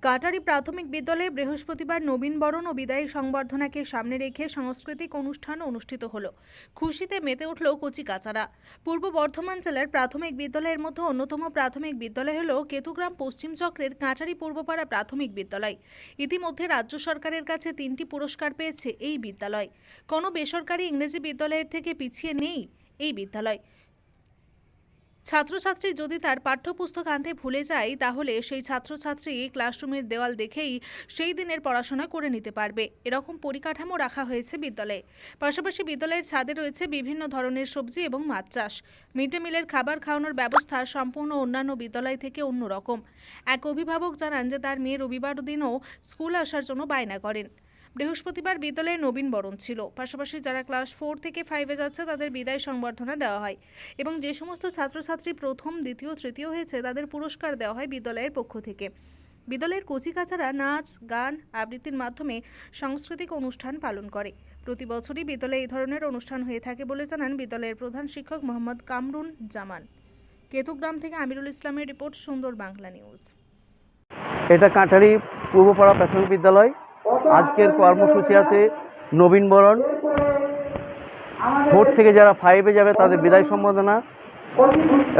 কাটারি প্রাথমিক বিদ্যালয়ে বৃহস্পতিবার নবীনবরণ ও বিদায়ী সংবর্ধনাকে সামনে রেখে সাংস্কৃতিক অনুষ্ঠান অনুষ্ঠিত হলো। খুশিতে মেতে উঠল কচিকাচারা। পূর্ব বর্ধমান জেলার প্রাথমিক বিদ্যালয়ের মধ্যে অন্যতম প্রাথমিক বিদ্যালয় হল কেতুগ্রাম পশ্চিম চক্রের কাটারি পূর্বপাড়া প্রাথমিক বিদ্যালয়। ইতিমধ্যে রাজ্য সরকারের কাছে 3টি পুরস্কার পেয়েছে এই বিদ্যালয়। কোনো বেসরকারি ইংরেজি বিদ্যালয়ের থেকে পিছিয়ে নেই এই বিদ্যালয়। ছাত্রছাত্রী যদি তার পাঠ্যপুস্তক আনতে ভুলে যায় তাহলে সেই ছাত্রছাত্রী ক্লাসরুমের দেওয়াল দেখেই সেই দিনের পড়াশোনা করে নিতে পারবে, এরকম পরিকাঠামো রাখা হয়েছে বিদ্যালয়ে। পাশাপাশি বিদ্যালয়ের ছাদে রয়েছে বিভিন্ন ধরনের সবজি এবং মাছ চাষ। মিড ডে মিলের খাবার খাওয়ানোর ব্যবস্থা সম্পূর্ণ অন্যান্য বিদ্যালয় থেকে অন্যরকম। এক অভিভাবক জানান যে তার মেয়ে রবিবার দিনও স্কুল আসার জন্য বায়না করেন। বৃহস্পতিবার বিদ্যালয়ে নবীনবরণ ছিল। পাশাপাশি যারা ক্লাস 4 থেকে 5-এ যাচ্ছে তাদের বিদায় সংবর্ধনা দেওয়া হয় এবং যে সমস্ত ছাত্রছাত্রী প্রথম, দ্বিতীয়, তৃতীয় হয়েছে তাদের পুরস্কার দেওয়া হয় বিদ্যালয়ের পক্ষ থেকে। বিদ্যালয়ের কচিকাচারা নাচ, গান, আবৃত্তির মাধ্যমে সাংস্কৃতিক অনুষ্ঠান পালন করে। প্রতি বছরই বিদ্যালয়ে এই ধরনের অনুষ্ঠান হয়ে থাকে বলে জানান বিদ্যালয়ের প্রধান শিক্ষক মোহাম্মদ কামরুন জামান। কেতুগ্রাম থেকে আমিরুল ইসলামের রিপোর্ট, সুন্দর বাংলা নিউজ। এটা কাটারি পূর্বপাড়া প্রাথমিক বিদ্যালয়। আজকের কর্মসূচি আছে নবীনবরণ, 4 থেকে যারা 5-এ যাবে তাদের বিদায় সম্বর্ধনা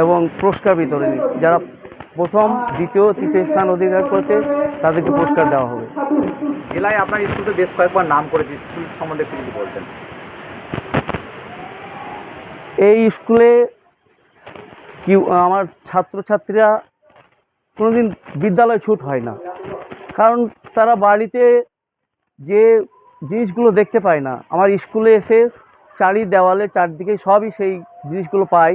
এবং পুরস্কার বিতরণী। যারা প্রথম, দ্বিতীয়, তৃতীয় স্থান অধিকার করেছে তাদেরকে পুরস্কার দেওয়া হবে। জেলায় আপনার স্কুলে বেশ কয়েকবার নাম করেছে, স্কুল সম্বন্ধে একটু কিছু বলতেন। এই স্কুলে কি আমার ছাত্রছাত্রীরা কোনোদিন বিদ্যালয় ছুট হয় না, কারণ তারা বাড়িতে যে জিনিসগুলো দেখতে পায় না, আমার স্কুলে এসে দেওয়ালে চারদিকে সবই সেই জিনিসগুলো পায়,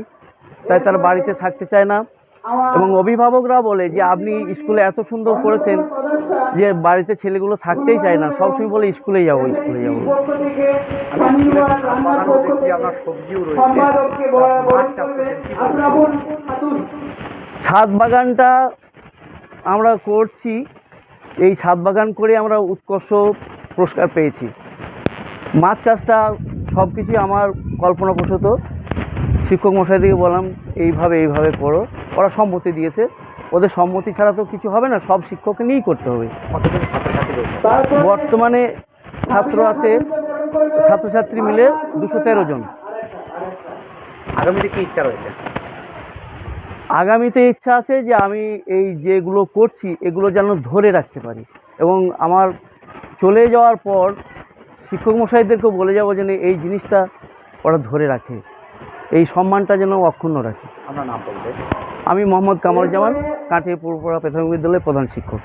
তাই তারা বাড়িতে থাকতে চায় না। এবং অভিভাবকরা বলে যে আপনি স্কুলে এত সুন্দর করেছেন যে বাড়িতে ছেলেগুলো থাকতেই চায় না, সবসময় বলে স্কুলেই যাবো, স্কুলে যাবো। আপনার সবজিও রয়েছে, ছাদ বাগানটা আমরা করছি। এই ছাদ বাগান করে আমরা উৎকর্ষ পুরস্কার পেয়েছি। মাছ চাষটা সব কিছুই আমার কল্পনাপ্রসূত। শিক্ষক মশাইদেরকে বললাম এইভাবে করো, ওরা সম্মতি দিয়েছে। ওদের সম্মতি ছাড়া তো কিছু হবে না, সব শিক্ষককে নিয়েই করতে হবে। বর্তমানে ছাত্রছাত্রী মিলে 213 জন। আগামীতে কি ইচ্ছা রয়েছে? আগামীতে ইচ্ছা আছে যে আমি এই যেগুলো করছি এগুলো যেন ধরে রাখতে পারি এবং আমার চলে যাওয়ার পর শিক্ষক মশাইদেরকেও বলে যাবো যেন এই জিনিসটা ওরা ধরে রাখে, এই সম্মানটা যেন অক্ষুণ্ণ রাখে। আপনার নাম বলবেন? আমি মোহাম্মদ কামরুজ্জামান, কাটিয়া পূর্বপাড়া প্রাথমিক বিদ্যালয়ের প্রধান শিক্ষক।